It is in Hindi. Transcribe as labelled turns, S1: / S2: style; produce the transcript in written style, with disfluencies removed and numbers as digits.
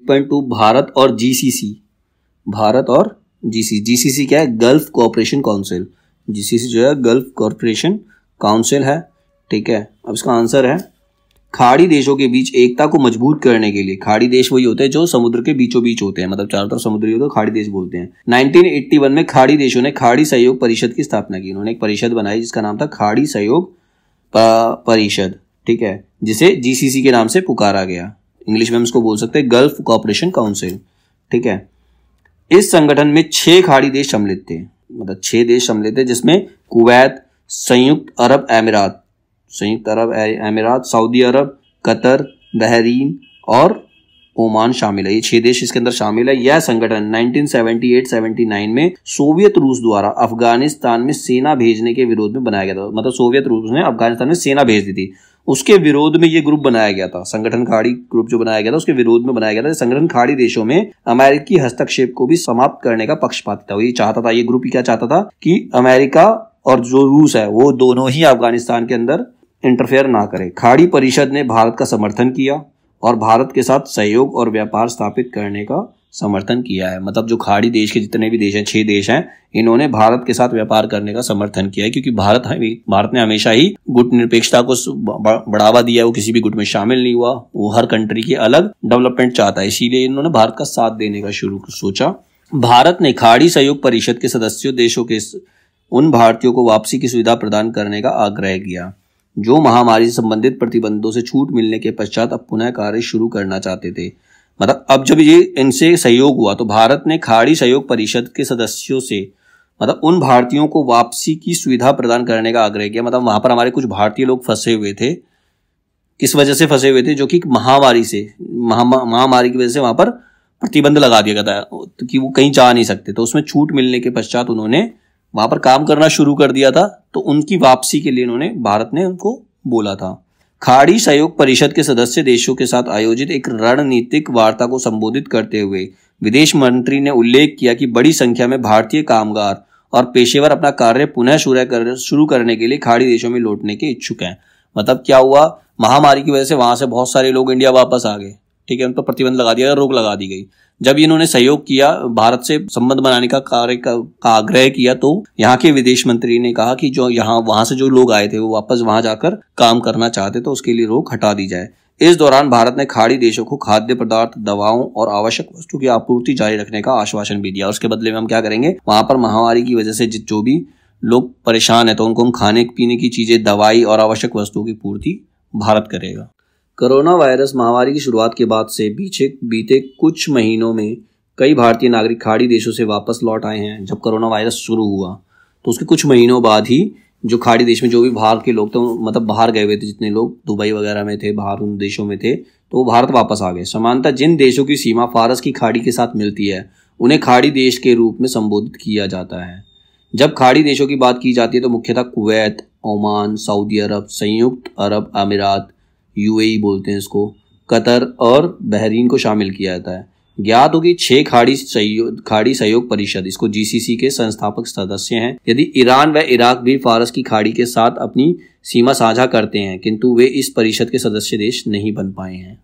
S1: 2 भारत और जीसीसी। भारत और जीसीसी क्या है? Gulf cooperation council. जीसीसी जो है गल्फ कोऑपरेशन काउंसिल है, ठीक है। अब इसका आंसर है खाड़ी देशों के बीच एकता को मजबूत करने के लिए। खाड़ी देश वही होते हैं जो समुद्र के बीचों बीच होते हैं, मतलब चारों तरफ समुद्री होते हैं, खाड़ी देश बोलते हैं। 1981 में खाड़ी देशों ने खाड़ी सहयोग परिषद की स्थापना की। उन्होंने एक परिषद बनाई जिसका नाम था खाड़ी सहयोग परिषद, ठीक है, जिसे जीसीसी के नाम से पुकारा गया। इंग्लिश में हम इसको बोल सकते हैं गल्फ कोऑपरेशन काउंसिल, ठीक है। इस संगठन में 6 खाड़ी देश सम्मिलित थे, मतलब 6 देश सम्मिलित थे, जिसमें कुवैत, संयुक्त अरब अमीरात, सऊदी अरब, कतर, बहरीन और ओमान शामिल है। ये 6 देश इसके अंदर शामिल है। यह संगठन 1978-79 में सोवियत रूस द्वारा अफगानिस्तान में सेना भेजने के विरोध में बनाया गया था। मतलब सोवियत रूस ने अफगानिस्तान में सेना भेज दी थी, उसके विरोध में ये ग्रुप बनाया गया था। संगठन खाड़ी ग्रुप जो बनाया गया था उसके विरोध में बनाया गया था। संगठन खाड़ी देशों में अमेरिकी हस्तक्षेप को भी समाप्त करने का पक्षपाती था। ये चाहता था, ये ग्रुप ही क्या चाहता था कि अमेरिका और जो रूस है वो दोनों ही अफगानिस्तान के अंदर इंटरफेयर ना करे। खाड़ी परिषद ने भारत का समर्थन किया और भारत के साथ सहयोग और व्यापार स्थापित करने का समर्थन किया है। मतलब जो खाड़ी देश के जितने भी देश हैं, 6 देश हैं, इन्होंने भारत के साथ व्यापार करने का समर्थन किया है, क्योंकि भारत ने हमेशा ही गुट निरपेक्षता को बढ़ावा दिया है। वो किसी भी गुट में शामिल नहीं हुआ, वो हर कंट्री की अलग डेवलपमेंट चाहता है, इसीलिए इन्होंने भारत का साथ देने का सोचा। भारत ने खाड़ी सहयोग परिषद के सदस्यों देशों के उन भारतीयों को वापसी की सुविधा प्रदान करने का आग्रह किया जो महामारी से संबंधित प्रतिबंधों से छूट मिलने के पश्चात अब पुनः कार्य शुरू करना चाहते थे। मतलब अब जब ये इनसे सहयोग हुआ तो भारत ने खाड़ी सहयोग परिषद के सदस्यों से, मतलब उन भारतीयों को वापसी की सुविधा प्रदान करने का आग्रह किया। मतलब वहां पर हमारे कुछ भारतीय लोग फंसे हुए थे। किस वजह से फंसे हुए थे? जो कि महामारी की वजह से वहां पर प्रतिबंध लगा दिया गया था कि वो कहीं जा नहीं सकते। तो उसमें छूट मिलने के पश्चात उन्होंने वहां पर काम करना शुरू कर दिया था। तो उनकी वापसी के लिए भारत ने उनको बोला था। खाड़ी सहयोग परिषद के सदस्य देशों के साथ आयोजित एक रणनीतिक वार्ता को संबोधित करते हुए विदेश मंत्री ने उल्लेख किया कि बड़ी संख्या में भारतीय कामगार और पेशेवर अपना कार्य पुनः शुरू करने के लिए खाड़ी देशों में लौटने के इच्छुक हैं। मतलब क्या हुआ, महामारी की वजह से वहां से बहुत सारे लोग इंडिया वापस आ गए, ठीक है, उन पर प्रतिबंध लगा दिया, रोक लगा दी गई। जब इन्होंने सहयोग किया, भारत से संबंध बनाने का कार्य का आग्रह किया, तो यहाँ के विदेश मंत्री ने कहा कि जो यहाँ वहां से जो लोग आए थे वो वापस वहां जाकर काम करना चाहते, तो उसके लिए रोक हटा दी जाए। इस दौरान भारत ने खाड़ी देशों को खाद्य पदार्थ, दवाओं और आवश्यक वस्तु की आपूर्ति जारी रखने का आश्वासन भी दिया। उसके बदले में हम क्या करेंगे, वहां पर महामारी की वजह से जो भी लोग परेशान है तो उनको हम खाने पीने की चीजें, दवाई और आवश्यक वस्तुओं की पूर्ति भारत करेगा। कोरोना वायरस महामारी की शुरुआत के बाद से बीते कुछ महीनों में कई भारतीय नागरिक खाड़ी देशों से वापस लौट आए हैं। जब कोरोना वायरस शुरू हुआ तो उसके कुछ महीनों बाद ही जो खाड़ी देश में जो भी बाहर के लोग थे, मतलब बाहर गए हुए थे, जितने लोग दुबई वगैरह में थे, बाहर उन देशों में थे, तो वो भारत वापस आ गए। समानतः जिन देशों की सीमा फारस की खाड़ी के साथ मिलती है उन्हें खाड़ी देश के रूप में संबोधित किया जाता है। जब खाड़ी देशों की बात की जाती है तो मुख्यतः कुवैत, ओमान, सऊदी अरब, संयुक्त अरब अमीरात, यूएई बोलते हैं इसको, कतर और बहरीन को शामिल किया जाता है। ज्ञात हो कि 6 खाड़ी सहयोग परिषद, इसको जीसीसी के संस्थापक सदस्य हैं। यदि ईरान व इराक भी फारस की खाड़ी के साथ अपनी सीमा साझा करते हैं, किंतु वे इस परिषद के सदस्य देश नहीं बन पाए हैं।